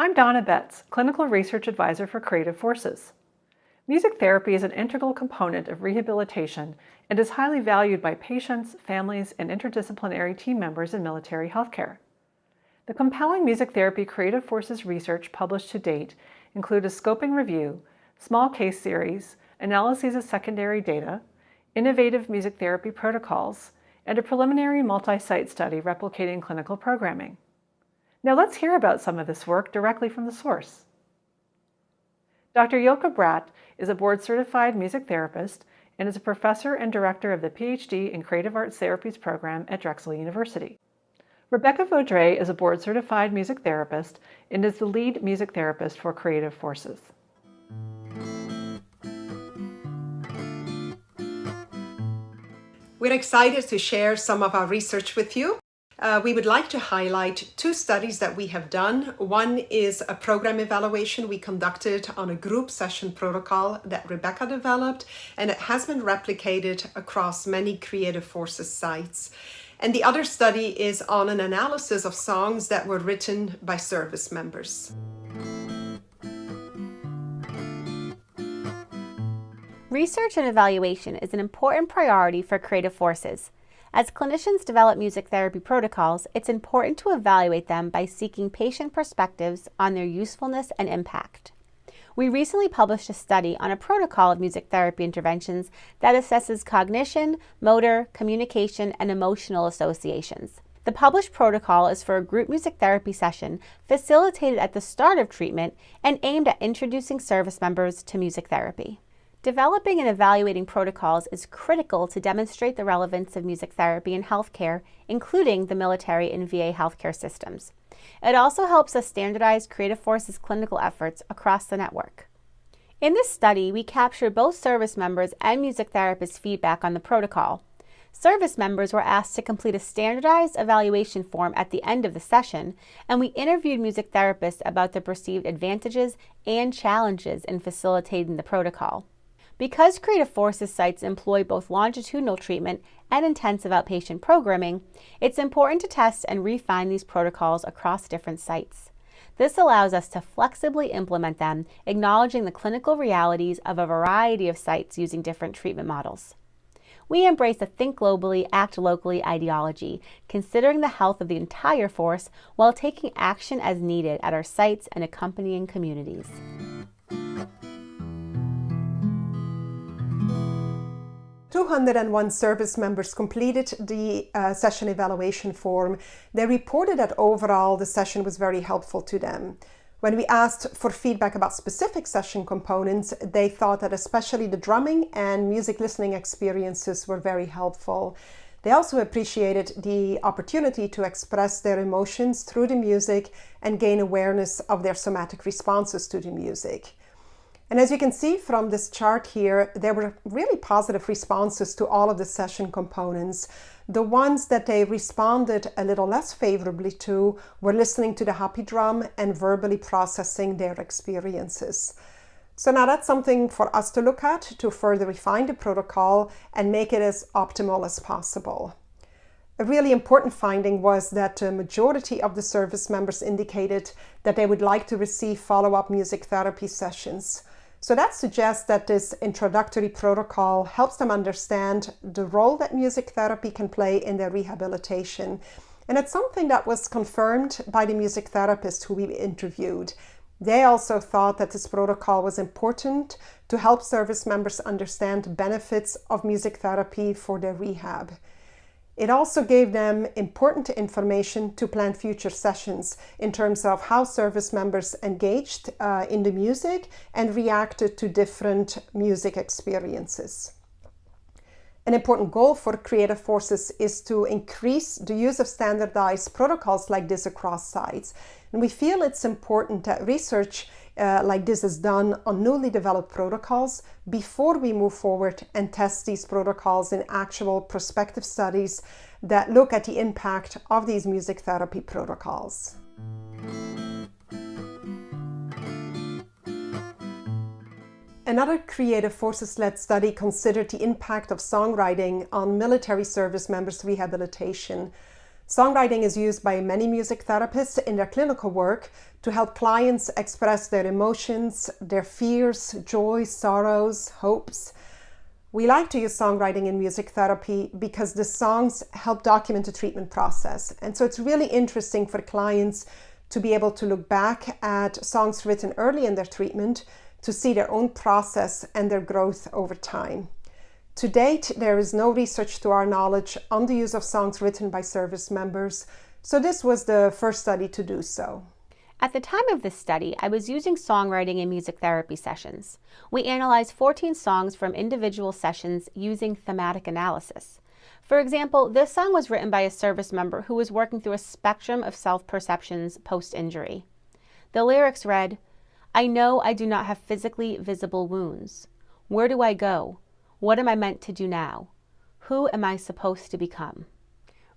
I'm Donna Betts, Clinical Research Advisor for Creative Forces. Music therapy is an integral component of rehabilitation and is highly valued by patients, families, and interdisciplinary team members in military healthcare. The compelling music therapy Creative Forces research published to date include a scoping review, small case series, analyses of secondary data, innovative music therapy protocols, and a preliminary multi-site study replicating clinical programming. Now let's hear about some of this work directly from the source. Dr. Yilka Bratt is a board-certified music therapist and is a professor and director of the PhD in Creative Arts Therapies program at Drexel University. Rebecca Vaudrey is a board-certified music therapist and is the lead music therapist for Creative Forces. We're excited to share some of our research with you. We would like to highlight two studies that we have done. One is a program evaluation we conducted on a group session protocol that Rebecca developed, and it has been replicated across many Creative Forces sites. And the other study is on an analysis of songs that were written by service members. Research and evaluation is an important priority for Creative Forces. As clinicians develop music therapy protocols, it's important to evaluate them by seeking patient perspectives on their usefulness and impact. We recently published a study on a protocol of music therapy interventions that assesses cognition, motor, communication, and emotional associations. The published protocol is for a group music therapy session facilitated at the start of treatment and aimed at introducing service members to music therapy. Developing and evaluating protocols is critical to demonstrate the relevance of music therapy in healthcare, including the military and VA healthcare systems. It also helps us standardize Creative Forces clinical efforts across the network. In this study, we captured both service members and music therapists' feedback on the protocol. Service members were asked to complete a standardized evaluation form at the end of the session, and we interviewed music therapists about the perceived advantages and challenges in facilitating the protocol. Because Creative Forces sites employ both longitudinal treatment and intensive outpatient programming, it's important to test and refine these protocols across different sites. This allows us to flexibly implement them, acknowledging the clinical realities of a variety of sites using different treatment models. We embrace a think globally, act locally ideology, considering the health of the entire force while taking action as needed at our sites and accompanying communities. 201 service members completed the session evaluation form. They reported that overall the session was very helpful to them. When we asked for feedback about specific session components, they thought that especially the drumming and music listening experiences were very helpful. They also appreciated the opportunity to express their emotions through the music and gain awareness of their somatic responses to the music. And as you can see from this chart here, there were really positive responses to all of the session components. The ones that they responded a little less favorably to were listening to the happy drum and verbally processing their experiences. So now that's something for us to look at to further refine the protocol and make it as optimal as possible. A really important finding was that the majority of the service members indicated that they would like to receive follow-up music therapy sessions. So that suggests that this introductory protocol helps them understand the role that music therapy can play in their rehabilitation. And it's something that was confirmed by the music therapists who we interviewed. They also thought that this protocol was important to help service members understand the benefits of music therapy for their rehab. It also gave them important information to plan future sessions in terms of how service members engaged in the music and reacted to different music experiences. An important goal for Creative Forces is to increase the use of standardized protocols like this across sites. And we feel it's important that research like this is done on newly developed protocols before we move forward and test these protocols in actual prospective studies that look at the impact of these music therapy protocols. Another Creative Forces-led study considered the impact of songwriting on military service members' rehabilitation. Songwriting is used by many music therapists in their clinical work to help clients express their emotions, their fears, joys, sorrows, hopes. We like to use songwriting in music therapy because the songs help document the treatment process. And so it's really interesting for clients to be able to look back at songs written early in their treatment to see their own process and their growth over time. To date, there is no research to our knowledge on the use of songs written by service members, so this was the first study to do so. At the time of this study, I was using songwriting in music therapy sessions. We analyzed 14 songs from individual sessions using thematic analysis. For example, this song was written by a service member who was working through a spectrum of self-perceptions post-injury. The lyrics read, "I know I do not have physically visible wounds. Where do I go? What am I meant to do now? Who am I supposed to become?"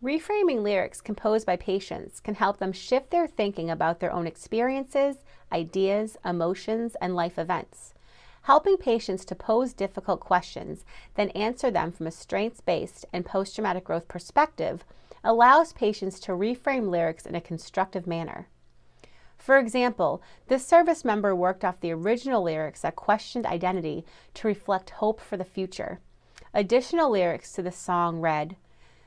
Reframing lyrics composed by patients can help them shift their thinking about their own experiences, ideas, emotions, and life events. Helping patients to pose difficult questions, then answer them from a strengths-based and post-traumatic growth perspective allows patients to reframe lyrics in a constructive manner. For example, this service member worked off the original lyrics that questioned identity to reflect hope for the future. Additional lyrics to the song read,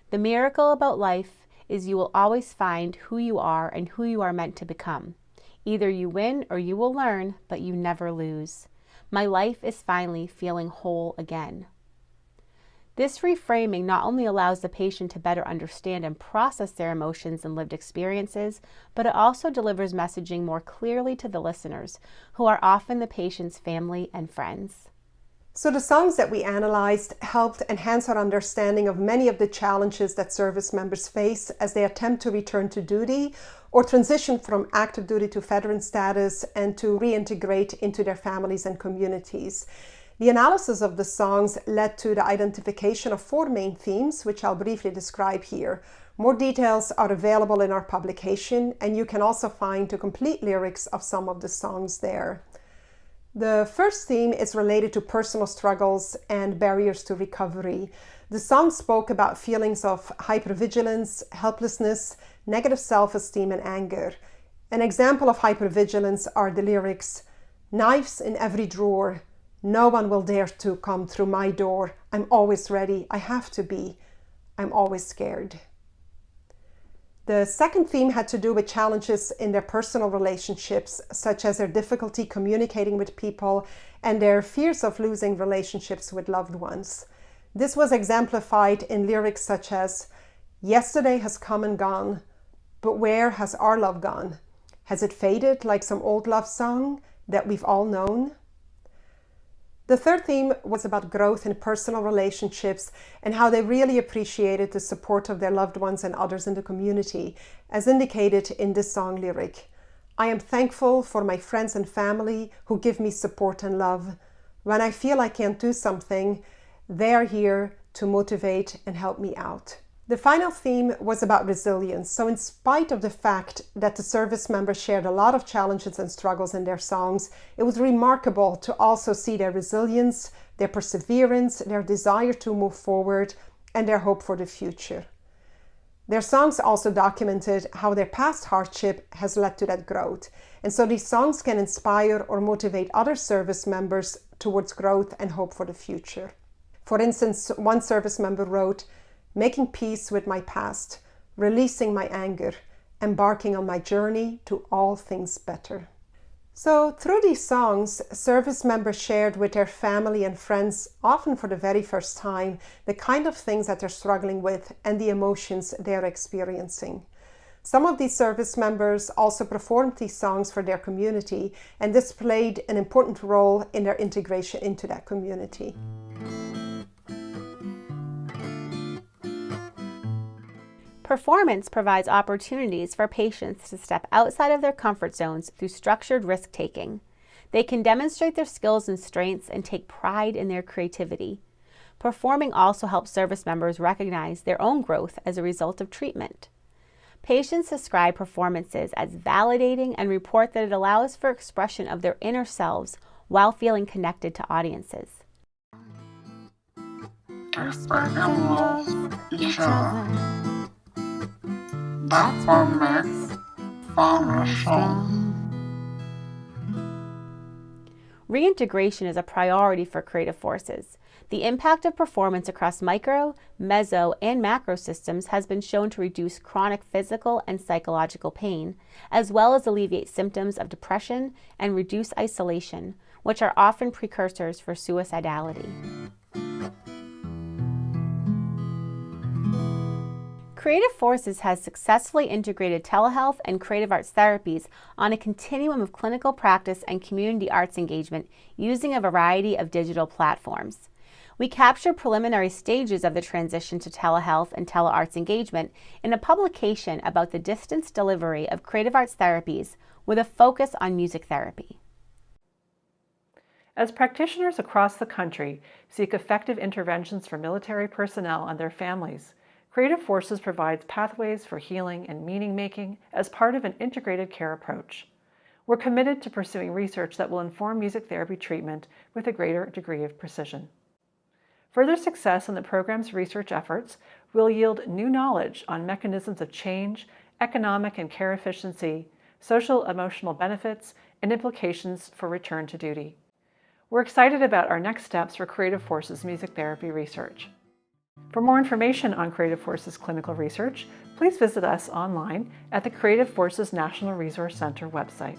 "The miracle about life is you will always find who you are and who you are meant to become. Either you win or you will learn, but you never lose. My life is finally feeling whole again." This reframing not only allows the patient to better understand and process their emotions and lived experiences, but it also delivers messaging more clearly to the listeners, who are often the patient's family and friends. So the songs that we analyzed helped enhance our understanding of many of the challenges that service members face as they attempt to return to duty or transition from active duty to veteran status and to reintegrate into their families and communities. The analysis of the songs led to the identification of 4 main themes, which I'll briefly describe here. More details are available in our publication, and you can also find the complete lyrics of some of the songs there. The first theme is related to personal struggles and barriers to recovery. The song spoke about feelings of hypervigilance, helplessness, negative self-esteem, and anger. An example of hypervigilance are the lyrics, "Knives in every drawer. No one will dare to come through my door. I'm always ready. I have to be. I'm always scared." The second theme had to do with challenges in their personal relationships, such as their difficulty communicating with people and their fears of losing relationships with loved ones. This was exemplified in lyrics such as, "Yesterday has come and gone, but where has our love gone? Has it faded like some old love song that we've all known?" The third theme was about growth in personal relationships and how they really appreciated the support of their loved ones and others in the community, as indicated in this song lyric. "I am thankful for my friends and family who give me support and love. When I feel I can't do something, they are here to motivate and help me out." The final theme was about resilience. So in spite of the fact that the service members shared a lot of challenges and struggles in their songs, it was remarkable to also see their resilience, their perseverance, their desire to move forward, and their hope for the future. Their songs also documented how their past hardship has led to that growth. And so these songs can inspire or motivate other service members towards growth and hope for the future. For instance, one service member wrote, "Making peace with my past, releasing my anger, embarking on my journey to all things better." So through these songs, service members shared with their family and friends, often for the very first time, the kind of things that they're struggling with and the emotions they're experiencing. Some of these service members also performed these songs for their community, and this played an important role in their integration into that community. Performance provides opportunities for patients to step outside of their comfort zones through structured risk-taking. They can demonstrate their skills and strengths and take pride in their creativity. Performing also helps service members recognize their own growth as a result of treatment. Patients describe performances as validating and report that it allows for expression of their inner selves while feeling connected to audiences. Respect and love each other. That's what makes family strong. Reintegration is a priority for Creative Forces. The impact of performance across micro, meso, and macro systems has been shown to reduce chronic physical and psychological pain, as well as alleviate symptoms of depression and reduce isolation, which are often precursors for suicidality. Creative Forces has successfully integrated telehealth and creative arts therapies on a continuum of clinical practice and community arts engagement using a variety of digital platforms. We capture preliminary stages of the transition to telehealth and telearts engagement in a publication about the distance delivery of creative arts therapies with a focus on music therapy. As practitioners across the country seek effective interventions for military personnel and their families, Creative Forces provides pathways for healing and meaning-making as part of an integrated care approach. We're committed to pursuing research that will inform music therapy treatment with a greater degree of precision. Further success in the program's research efforts will yield new knowledge on mechanisms of change, economic and care efficiency, social emotional benefits, and implications for return to duty. We're excited about our next steps for Creative Forces music therapy research. For more information on Creative Forces clinical research, please visit us online at the Creative Forces National Resource Center website.